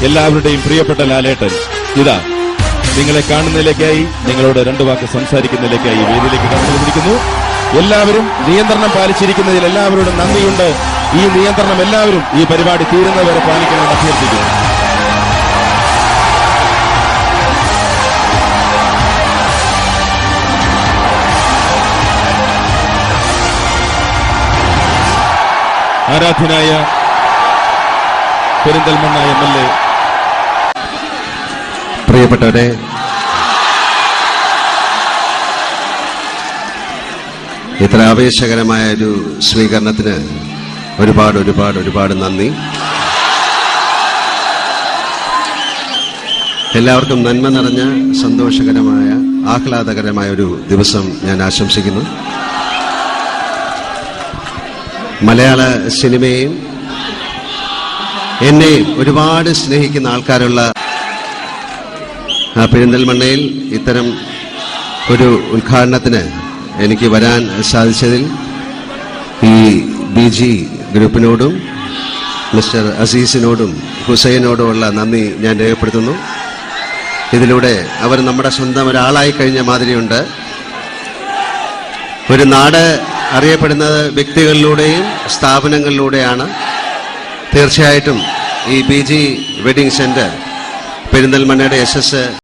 എല്ലാവരുടെയും പ്രിയപ്പെട്ട ലാലേട്ടൻ ഇതാ നിങ്ങളെ കാണുന്നതിലേക്കായി, നിങ്ങളോട് രണ്ടു വാക്ക് സംസാരിക്കുന്നതിലേക്കായി വേദിയിലേക്ക് കടന്നുവന്നിരിക്കുന്നു. എല്ലാവരും നിയന്ത്രണം പാലിച്ചിരിക്കുന്നതിൽ എല്ലാവരോടും നന്ദിയുണ്ട്. ഈ നിയന്ത്രണം എല്ലാവരും ഈ പരിപാടി തീരുന്നവരെ പാലിക്കണമെന്ന് അഭ്യർത്ഥിക്കുന്നു. ആരാധ്യനായ പെരിന്തൽമണ്ണ MLA, പ്രിയപ്പെട്ടവരെ, ഇത്ര ആവേശകരമായ ഒരു സ്വീകരണത്തിന് ഒരുപാട് നന്ദി. എല്ലാവർക്കും നന്മ നിറഞ്ഞ സന്തോഷകരമായ ആഹ്ലാദകരമായ ഒരു ദിവസം ഞാൻ ആശംസിക്കുന്നു. മലയാള സിനിമയെയും എന്നെയും ഒരുപാട് സ്നേഹിക്കുന്ന ആൾക്കാരുള്ള പെരിന്തൽമണ്ണയിൽ ഇത്തരം ഒരു ഉദ്ഘാടനത്തിന് എനിക്ക് വരാൻ സാധിച്ചതിൽ ഈ BG ഗ്രൂപ്പിനോടും മിസ്റ്റർ അസീസിനോടും ഹുസൈനോടുമുള്ള നന്ദി ഞാൻ രേഖപ്പെടുത്തുന്നു. ഇതിലൂടെ അവർ നമ്മുടെ സ്വന്തം ഒരാളായി കഴിഞ്ഞ മാതിരിയുണ്ട്. ഒരു നാട് അറിയപ്പെടുന്നത് വ്യക്തികളിലൂടെയും സ്ഥാപനങ്ങളിലൂടെയാണ്. തീർച്ചയായിട്ടും ഈ BG വെഡിങ് സെന്റർ പെരിന്തൽമണ്ണയുടെ യശസ്